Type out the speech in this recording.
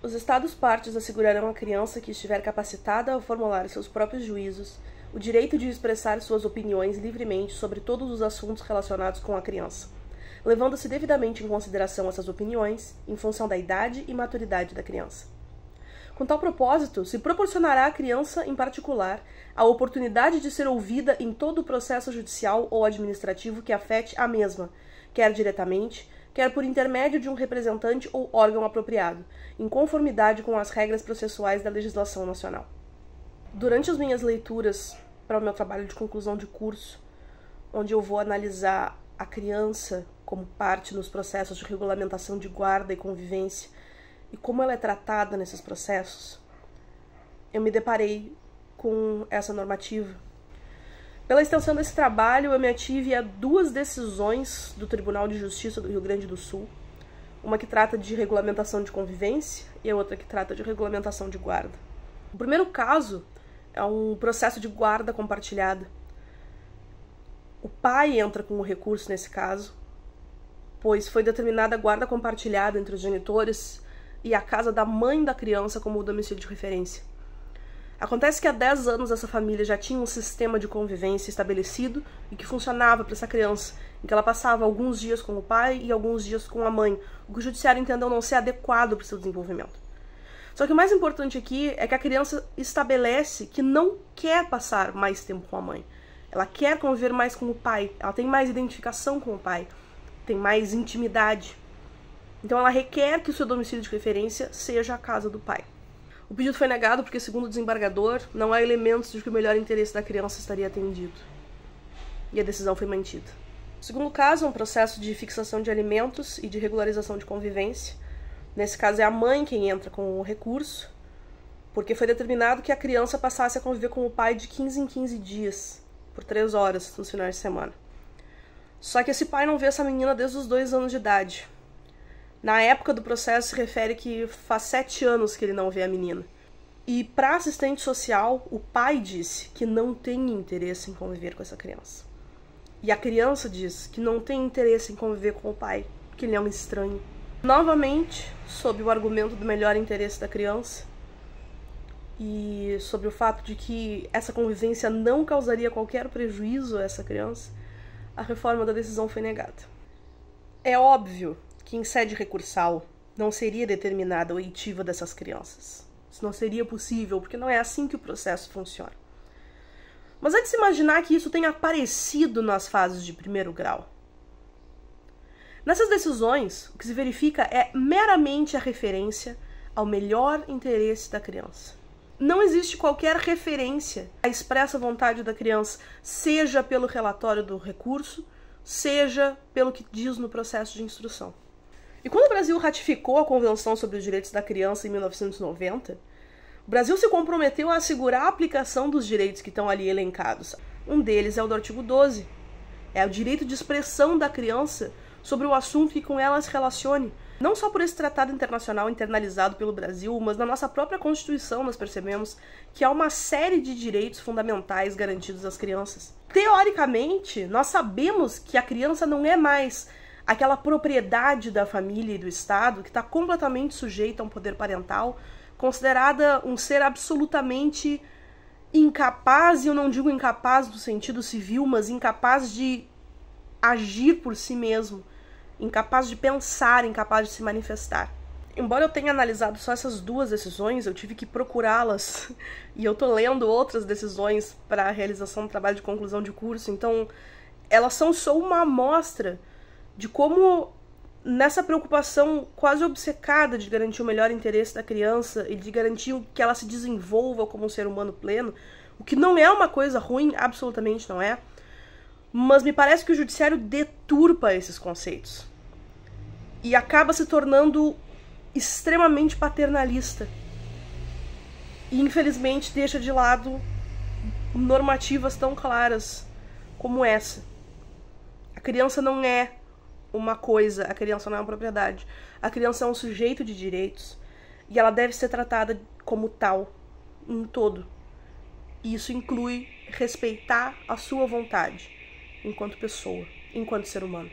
Os Estados-partes assegurarão à criança que estiver capacitada a formular seus próprios juízos o direito de expressar suas opiniões livremente sobre todos os assuntos relacionados com a criança, levando-se devidamente em consideração essas opiniões em função da idade e maturidade da criança. Com tal propósito, se proporcionará à criança, em particular, a oportunidade de ser ouvida em todo o processo judicial ou administrativo que afete a mesma, quer diretamente, quer por intermédio de um representante ou órgão apropriado, em conformidade com as regras processuais da legislação nacional. Durante as minhas leituras para o meu trabalho de conclusão de curso, onde eu vou analisar a criança como parte nos processos de regulamentação de guarda e convivência e como ela é tratada nesses processos, eu me deparei com essa normativa. Pela extensão desse trabalho, eu me ative a duas decisões do Tribunal de Justiça do Rio Grande do Sul, uma que trata de regulamentação de convivência e a outra que trata de regulamentação de guarda. O primeiro caso é um processo de guarda compartilhada. O pai entra com o recurso nesse caso, pois foi determinada a guarda compartilhada entre os genitores e a casa da mãe da criança como o domicílio de referência. Acontece que há 10 anos essa família já tinha um sistema de convivência estabelecido e que funcionava para essa criança, em que ela passava alguns dias com o pai e alguns dias com a mãe, o que o judiciário entendeu não ser adequado para o seu desenvolvimento. Só que o mais importante aqui é que a criança estabelece que não quer passar mais tempo com a mãe. Ela quer conviver mais com o pai, ela tem mais identificação com o pai, tem mais intimidade. Então ela requer que o seu domicílio de referência seja a casa do pai. O pedido foi negado porque, segundo o desembargador, não há elementos de que o melhor interesse da criança estaria atendido. E a decisão foi mantida. O segundo caso é um processo de fixação de alimentos e de regularização de convivência. Nesse caso é a mãe quem entra com o recurso, porque foi determinado que a criança passasse a conviver com o pai de 15 em 15 dias, por 3 horas nos finais de semana. Só que esse pai não vê essa menina desde os 2 anos de idade. Na época do processo se refere que faz 7 anos que ele não vê a menina. E para a assistente social, o pai disse que não tem interesse em conviver com essa criança. E a criança diz que não tem interesse em conviver com o pai, porque ele é um estranho. Novamente, sob o argumento do melhor interesse da criança e sobre o fato de que essa convivência não causaria qualquer prejuízo a essa criança, a reforma da decisão foi negada. É óbvio que em sede recursal não seria determinada a oitiva dessas crianças. Isso não seria possível, porque não é assim que o processo funciona. Mas é de se imaginar que isso tenha aparecido nas fases de primeiro grau. Nessas decisões, o que se verifica é meramente a referência ao melhor interesse da criança. Não existe qualquer referência à expressa vontade da criança, seja pelo relatório do recurso, seja pelo que diz no processo de instrução. E quando o Brasil ratificou a Convenção sobre os Direitos da Criança em 1990, o Brasil se comprometeu a assegurar a aplicação dos direitos que estão ali elencados. Um deles é o do artigo 12. É o direito de expressão da criança sobre o assunto que com ela se relacione. Não só por esse tratado internacional internalizado pelo Brasil, mas na nossa própria Constituição nós percebemos que há uma série de direitos fundamentais garantidos às crianças. Teoricamente, nós sabemos que a criança não é mais aquela propriedade da família e do Estado que está completamente sujeita a um poder parental, considerada um ser absolutamente incapaz, e eu não digo incapaz no sentido civil, mas incapaz de agir por si mesmo, incapaz de pensar, incapaz de se manifestar. Embora eu tenha analisado só essas duas decisões, eu tive que procurá-las, e eu tô lendo outras decisões para a realização do trabalho de conclusão de curso, então elas são só uma amostra de como, nessa preocupação quase obcecada de garantir o melhor interesse da criança e de garantir que ela se desenvolva como um ser humano pleno, o que não é uma coisa ruim, absolutamente não é, mas me parece que o judiciário deturpa esses conceitos e acaba se tornando extremamente paternalista e, infelizmente, deixa de lado normativas tão claras como essa. A criança não é uma coisa, a criança não é uma propriedade. A criança é um sujeito de direitos e ela deve ser tratada como tal, em todo. E isso inclui respeitar a sua vontade enquanto pessoa, enquanto ser humano.